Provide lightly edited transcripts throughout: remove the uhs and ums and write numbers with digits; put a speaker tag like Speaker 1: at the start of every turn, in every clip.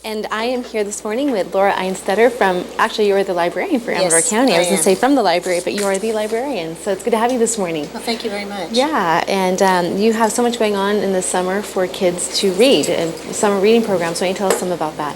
Speaker 1: And I am here this morning with Laura Einstadter from, actually you are the librarian for Amador
Speaker 2: Yes,
Speaker 1: County. I was going to say
Speaker 2: am.
Speaker 1: from the library, but you are the librarian. So it's good to have you this morning.
Speaker 2: Well, thank you very much.
Speaker 1: Yeah, and you have so much going on in the summer for kids to read, and summer reading programs. Why don't you tell us some about that?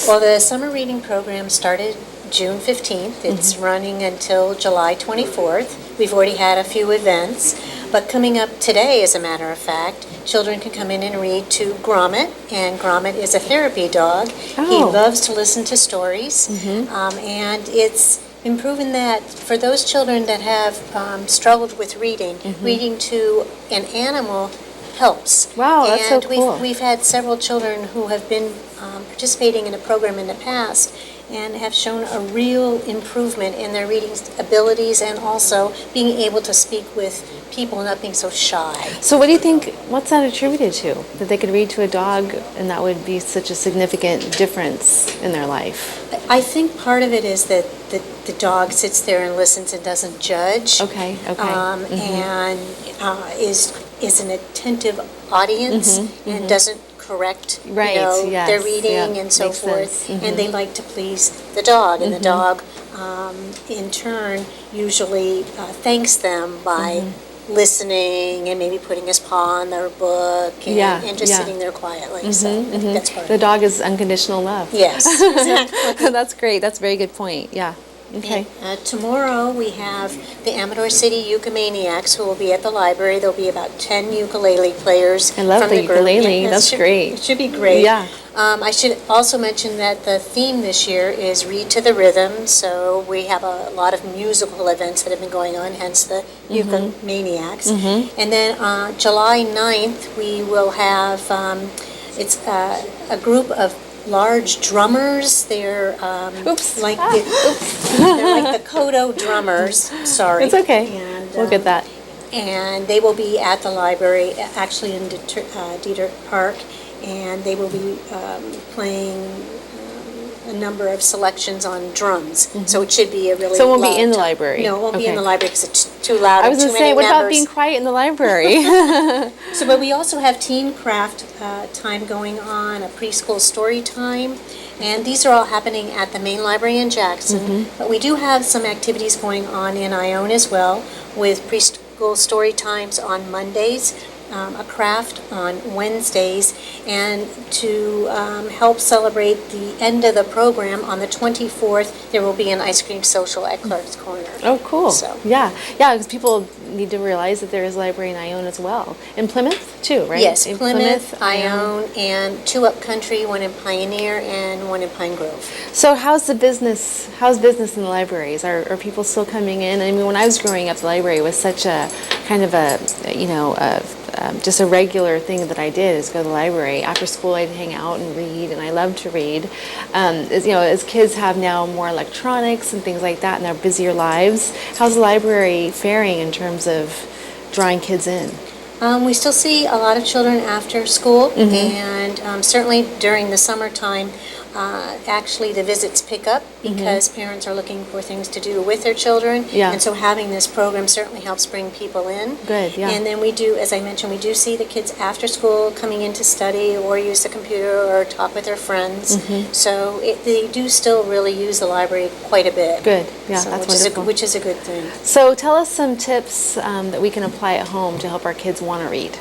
Speaker 2: Well, the summer reading program started June 15th. It's running until July 24th. We've already had a few events, but coming up today, as a matter of fact, children can come in and read to Gromit, and Gromit is a therapy dog.
Speaker 1: Oh.
Speaker 2: He loves to listen to stories, and it's been proven that for those children that have struggled with reading, reading to an animal helps.
Speaker 1: Wow, that's so cool.
Speaker 2: And we've had several children who have been participating in a program in the past and have shown a real improvement in their reading abilities and also being able to speak with people, not being so shy.
Speaker 1: So what do you think, what's that attributed to? That they could read to a dog and that would be such a significant difference in their life?
Speaker 2: I think part of it is that the dog sits there and listens and doesn't judge.
Speaker 1: Okay.
Speaker 2: And is an attentive audience and doesn't correct their reading and so forth. And they like to please the dog, and the dog in turn usually thanks them by listening and maybe putting his paw on their book and just sitting there quietly. So I think that's part of it.
Speaker 1: The dog is unconditional love.
Speaker 2: Yes, exactly.
Speaker 1: That's great. That's a very good point. Yeah. Okay.
Speaker 2: And, tomorrow we have the Amador City Ukulele who will be at the library. There'll be about 10 ukulele players.
Speaker 1: I love
Speaker 2: from
Speaker 1: the
Speaker 2: group.
Speaker 1: ukulele.
Speaker 2: Yeah,
Speaker 1: That's great.
Speaker 2: It should be great.
Speaker 1: Yeah.
Speaker 2: I should also mention that the theme this year is Read to the Rhythm. So we have a lot of musical events that have been going on, hence the Ukulele-maniacs. And then July 9th we will have, it's a group of large drummers. They're they're like the Kodo drummers. Sorry.
Speaker 1: It's okay.
Speaker 2: And,
Speaker 1: we'll get that.
Speaker 2: And they will be at the library, actually in Dieter Park, and they will be playing a number of selections on drums. So it should be a really
Speaker 1: So it won't be
Speaker 2: loud
Speaker 1: in the
Speaker 2: time.
Speaker 1: library?
Speaker 2: No, it won't be
Speaker 1: Okay.
Speaker 2: in the library because it's too loud.
Speaker 1: I was going to say, what about being quiet in the library?
Speaker 2: But we also have teen craft time going on, a preschool story time, and these are all happening at the main library in Jackson. But we do have some activities going on in Ione as well, with preschool story times on Mondays, a craft on Wednesdays, and to help celebrate the end of the program on the 24th, there will be an ice cream social at Clark's Corner.
Speaker 1: Oh, cool.
Speaker 2: So.
Speaker 1: Yeah, because people need to realize that there is a library in Ione as well. In Plymouth, too, right?
Speaker 2: Yes,
Speaker 1: In
Speaker 2: Plymouth, Ione, and 2 up country, 1 in Pioneer and 1 in Pine Grove.
Speaker 1: So how's business in the libraries? Are people still coming in? I mean, when I was growing up, the library was such a kind of just a regular thing that I did is go to the library. After school, I'd hang out and read, and I loved to read. As kids have now more electronics and things like that in their busier lives, how's the library faring in terms of drawing kids in?
Speaker 2: We still see a lot of children after school, and certainly during the summertime, actually the visits pick up because parents are looking for things to do with their children, and so having this program certainly helps bring people in.
Speaker 1: Good, yeah.
Speaker 2: And then we do, as I mentioned, we do see the kids after school coming in to study or use the computer or talk with their friends. So they do still really use the library quite a bit.
Speaker 1: Good, yeah,
Speaker 2: So,
Speaker 1: that's wonderful.
Speaker 2: which is a good thing.
Speaker 1: So tell us some tips that we can apply at home to help our kids want to read.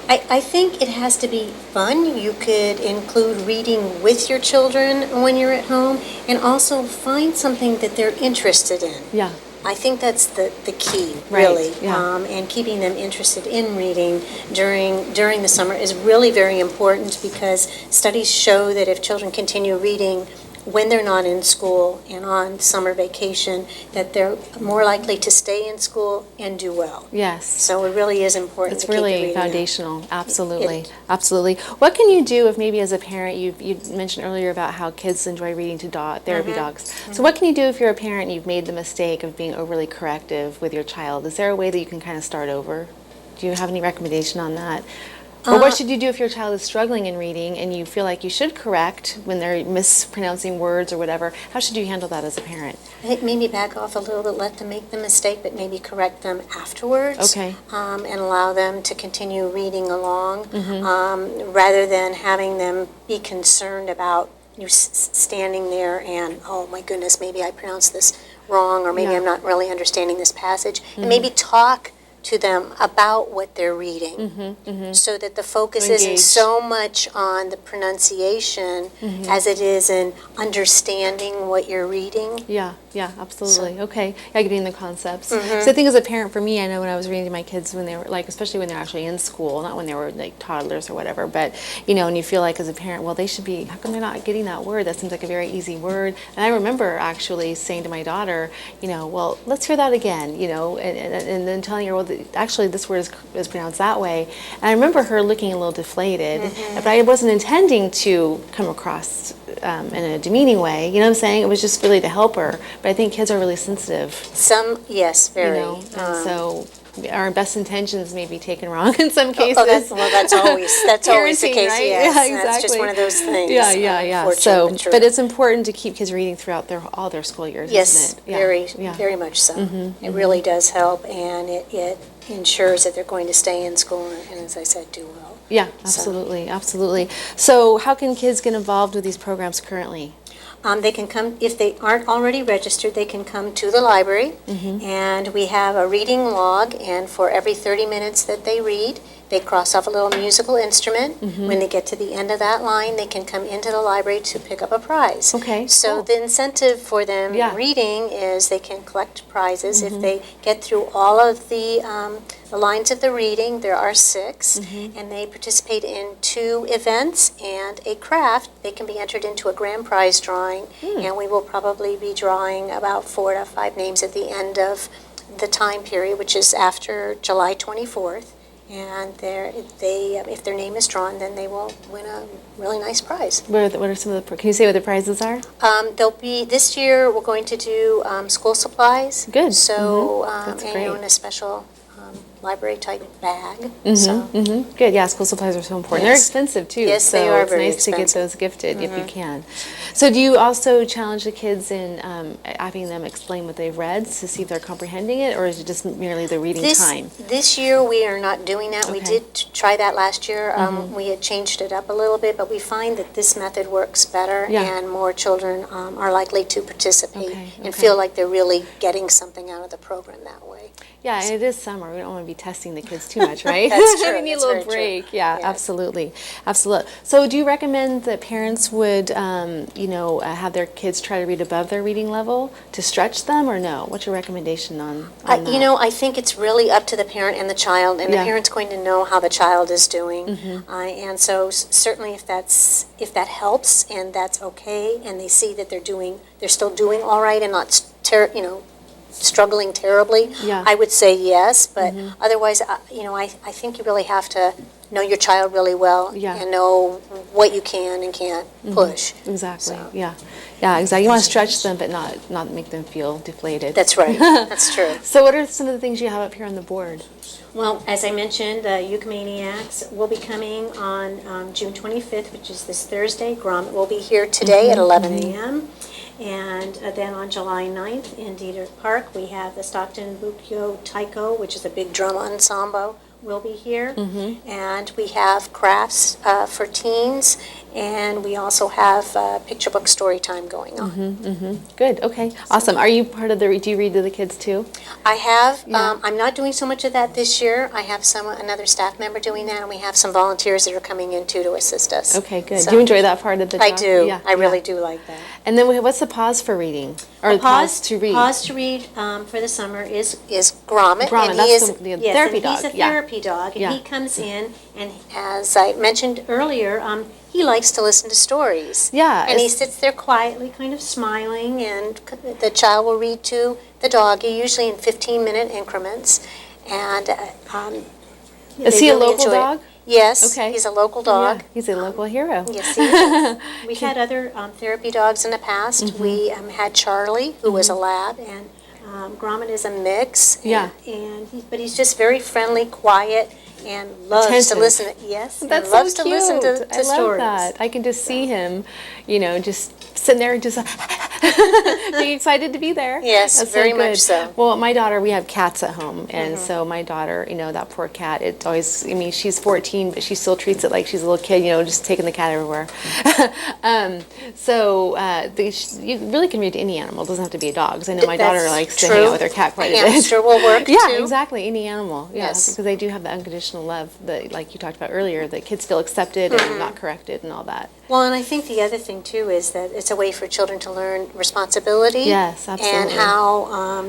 Speaker 2: I think it has to be fun. You could include reading with your children when you're at home, and also find something that they're interested in.
Speaker 1: Yeah.
Speaker 2: I think that's the key,
Speaker 1: Right,
Speaker 2: really.
Speaker 1: yeah.
Speaker 2: And keeping them interested in reading during the summer is really very important, because studies show that if children continue reading when they're not in school and on summer vacation, that they're more likely to stay in school and do well.
Speaker 1: Yes.
Speaker 2: So it really is important
Speaker 1: It's
Speaker 2: to keep the
Speaker 1: really
Speaker 2: reading up.
Speaker 1: foundational. Absolutely. Absolutely. What can you do if maybe as a parent, you mentioned earlier about how kids enjoy reading to therapy dogs. So what can you do if you're a parent and you've made the mistake of being overly corrective with your child? Is there a way that you can kind of start over? Do you have any recommendation on that? Or what should you do if your child is struggling in reading and you feel like you should correct when they're mispronouncing words or whatever? How should you handle that as a parent?
Speaker 2: I think maybe back off a little bit, let them make the mistake, but maybe correct them afterwards.
Speaker 1: Okay.
Speaker 2: And allow them to continue reading along, rather than having them be concerned about you standing there and, oh my goodness, maybe I pronounced this wrong, or maybe
Speaker 1: Yeah.
Speaker 2: I'm not really understanding this passage. And maybe talk to them about what they're reading, so that the focus isn't
Speaker 1: Engage.
Speaker 2: so much on the pronunciation as it is in understanding what you're reading.
Speaker 1: Yeah, absolutely. Okay, yeah, getting the concepts. So I think as a parent, for me, I know when I was reading to my kids when they were like, especially when they're actually in school, not when they were like toddlers or whatever, but you know, and you feel like as a parent, well, they should be. How come they're not getting that word? That seems like a very easy word. And I remember actually saying to my daughter, you know, well, let's hear that again, you know, and then telling her, well, actually this word is pronounced that way. And I remember her looking a little deflated, but I wasn't intending to come across in a demeaning way. You know what I'm saying? It was just really to help her. But I think kids are really sensitive.
Speaker 2: Yes, very.
Speaker 1: You know, and so our best intentions may be taken wrong in some cases.
Speaker 2: That's always the
Speaker 1: Parenting,
Speaker 2: case.
Speaker 1: right?
Speaker 2: Yes,
Speaker 1: Yeah, exactly.
Speaker 2: That's just one of those things.
Speaker 1: Yeah. So, but it's important to keep kids reading throughout all their school years,
Speaker 2: yes,
Speaker 1: isn't it? Yeah.
Speaker 2: very much so. It really does help, and it ensures that they're going to stay in school and, as I said, do well.
Speaker 1: Yeah, absolutely. So how can kids get involved with these programs currently?
Speaker 2: They can come, if they aren't already registered, they can come to the library, and we have a reading log, and for every 30 minutes that they read, they cross off a little musical instrument. When they get to the end of that line, they can come into the library to pick up a prize.
Speaker 1: Okay,
Speaker 2: So
Speaker 1: cool.
Speaker 2: the incentive for them reading is they can collect prizes. If they get through all of the lines of the reading, there are 6, and they participate in 2 events and a craft, they can be entered into a grand prize drawing, and we will probably be drawing about 4 to 5 names at the end of the time period, which is after July 24th. And if their name is drawn, then they will win a really nice prize.
Speaker 1: What are some of the? Can you say what the prizes are?
Speaker 2: They'll be this year. We're going to do school supplies.
Speaker 1: Good.
Speaker 2: So
Speaker 1: That's
Speaker 2: and
Speaker 1: great.
Speaker 2: in a special library type bag.
Speaker 1: Good. Yeah, school supplies are so important.
Speaker 2: Yes.
Speaker 1: They're expensive too.
Speaker 2: Yes,
Speaker 1: so
Speaker 2: they are
Speaker 1: it's
Speaker 2: very
Speaker 1: nice to get
Speaker 2: expensive.
Speaker 1: those gifted if you can. So do you also challenge the kids in having them explain what they've read to see if they're comprehending it, or is it just merely the reading time?
Speaker 2: This year we are not doing that. We
Speaker 1: Okay.
Speaker 2: did try that last year. We had changed it up a little bit, but we find that this method works better,
Speaker 1: Yeah.
Speaker 2: and more children are likely to participate and
Speaker 1: Okay.
Speaker 2: feel like they're really getting something out of the program that way.
Speaker 1: Yeah, and it is summer. We don't want to be testing the kids too much, right?
Speaker 2: That's true.
Speaker 1: We need a
Speaker 2: That's
Speaker 1: little
Speaker 2: very true.
Speaker 1: break. Yeah,
Speaker 2: Yeah.
Speaker 1: absolutely. So do you recommend that parents would, have their kids try to read above their reading level to stretch them, or no? What's your recommendation on that?
Speaker 2: I think it's really up to the parent and the child, and the parent's going to know how the child is doing. And so certainly if that helps and that's okay, and they see that they're still doing all right and not struggling terribly,
Speaker 1: Yeah.
Speaker 2: I would say yes. But otherwise, I think you really have to know your child really well and know what you can and can't push.
Speaker 1: Exactly.
Speaker 2: So.
Speaker 1: Yeah, exactly. You want to stretch them, but not make them feel deflated.
Speaker 2: That's right. That's true.
Speaker 1: So what are some of the things you have up here on the board?
Speaker 2: Well, as I mentioned, the Euchomaniacs will be coming on June 25th, which is this Thursday. Grommet will be here today at 11 a.m. And then on July 9th in Dieter Park, we have the Stockton Bukyo Taiko, which is a big drum ensemble, will be here. And we have crafts for teens, and we also have picture book story time going on.
Speaker 1: Good. Okay. Awesome. Are you part of do you read to the kids too?
Speaker 2: I have.
Speaker 1: Yeah.
Speaker 2: I'm not doing so much of that this year. I have another staff member doing that, and we have some volunteers that are coming in too to assist us.
Speaker 1: Okay. Good.
Speaker 2: So-
Speaker 1: Do you enjoy that part of the
Speaker 2: I
Speaker 1: job?
Speaker 2: do.
Speaker 1: Yeah.
Speaker 2: I really do like that.
Speaker 1: And then what's the pause for reading? Or pause to read?
Speaker 2: Pause to read for the summer is Grommet.
Speaker 1: Grommet,
Speaker 2: and
Speaker 1: that's
Speaker 2: he is,
Speaker 1: the
Speaker 2: yes,
Speaker 1: therapy
Speaker 2: and
Speaker 1: dog,
Speaker 2: he's a
Speaker 1: yeah.
Speaker 2: therapy dog, and
Speaker 1: Yeah.
Speaker 2: he comes in, and as I mentioned earlier, he likes to listen to stories.
Speaker 1: Yeah,
Speaker 2: And he
Speaker 1: it's-
Speaker 2: sits there quietly, kind of smiling, and the child will read to the doggy, usually in 15-minute increments. And
Speaker 1: Is
Speaker 2: they
Speaker 1: he a
Speaker 2: really
Speaker 1: local
Speaker 2: enjoy it.
Speaker 1: dog?
Speaker 2: Yes,
Speaker 1: Okay.
Speaker 2: he's a local dog.
Speaker 1: Yeah, he's a local hero.
Speaker 2: Yes, he is. We've had other therapy dogs in the past. We had Charlie, who was a lab, and Grommet is a mix.
Speaker 1: Yeah.
Speaker 2: But he's just very friendly, quiet. and loves to
Speaker 1: Attentive.
Speaker 2: listen. Yes, and
Speaker 1: That's
Speaker 2: loves
Speaker 1: so
Speaker 2: to
Speaker 1: cute.
Speaker 2: listen to
Speaker 1: I love
Speaker 2: stories.
Speaker 1: that. I can just see him, just sitting there and just being excited to be there.
Speaker 2: Yes,
Speaker 1: That's
Speaker 2: very
Speaker 1: good.
Speaker 2: much so.
Speaker 1: Well, my daughter, we have cats at home, and so my daughter, that poor cat, it always, she's 14, but she still treats it like she's a little kid, just taking the cat everywhere. You really can read to any animal. It doesn't have to be a dog. 'Cause I know my daughter
Speaker 2: That's
Speaker 1: likes to
Speaker 2: true.
Speaker 1: hang out with her cat quite a bit.
Speaker 2: Hamster will work
Speaker 1: Yeah,
Speaker 2: too.
Speaker 1: exactly. Any animal. Yeah,
Speaker 2: Yes.
Speaker 1: because they do have the unconditional love that, like you talked about earlier, that kids feel accepted and not corrected and all that.
Speaker 2: Well, and I think the other thing too is that it's a way for children to learn responsibility.
Speaker 1: Yes, absolutely.
Speaker 2: And how,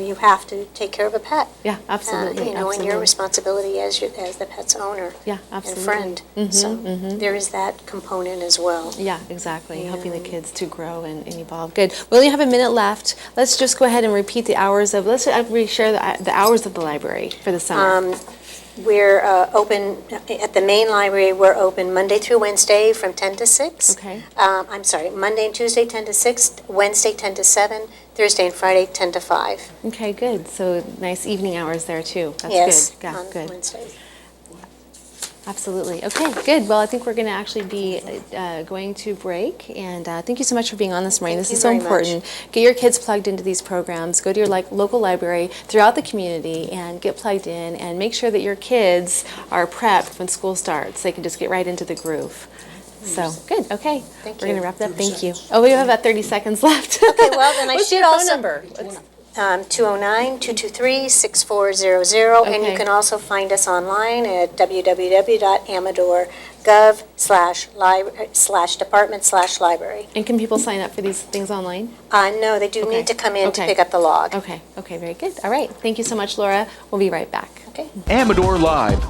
Speaker 2: you have to take care of a pet.
Speaker 1: Yeah, absolutely.
Speaker 2: And your
Speaker 1: absolutely.
Speaker 2: responsibility as the pet's owner.
Speaker 1: Yeah, absolutely.
Speaker 2: And friend. So there is that component as well.
Speaker 1: Yeah, exactly. Helping the kids to grow and evolve. Good. We only have a minute left. Let's just go ahead and repeat the hours of. Let's share the hours of the library for the summer.
Speaker 2: We're open at the main library. We're open Monday through Wednesday from 10 to 6.
Speaker 1: Okay.
Speaker 2: I'm sorry, Monday and Tuesday 10 to 6, Wednesday 10 to 7, Thursday and Friday 10 to 5.
Speaker 1: Okay, good. So nice evening hours there too. That's
Speaker 2: Yes,
Speaker 1: good. Yeah,
Speaker 2: on
Speaker 1: good.
Speaker 2: Wednesdays.
Speaker 1: Absolutely. Okay, good. Well, I think we're going to actually be going to break. And thank you so much for being on this morning.
Speaker 2: Thank
Speaker 1: This
Speaker 2: you
Speaker 1: is so
Speaker 2: very much.
Speaker 1: important. Get your kids plugged into these programs. Go to your local library throughout the community and get plugged in and make sure that your kids are prepped when school starts. They can just get right into the groove. So, good. Okay.
Speaker 2: Thank
Speaker 1: We're
Speaker 2: you.
Speaker 1: going to wrap it up. Thank you. Oh, we have about 30 seconds left.
Speaker 2: Okay, well, then I
Speaker 1: What's
Speaker 2: should
Speaker 1: your phone
Speaker 2: also...
Speaker 1: number?
Speaker 2: 209-223-6400, and you
Speaker 1: Okay.
Speaker 2: can also find us online at www.amador.gov/department/library.
Speaker 1: And can people sign up for these things online?
Speaker 2: No, they do
Speaker 1: Okay.
Speaker 2: need to come in to
Speaker 1: Okay.
Speaker 2: pick up the log.
Speaker 1: Okay. Okay, very good. All right. Thank you so much, Laura. We'll be right back.
Speaker 2: Okay.
Speaker 3: Amador Live.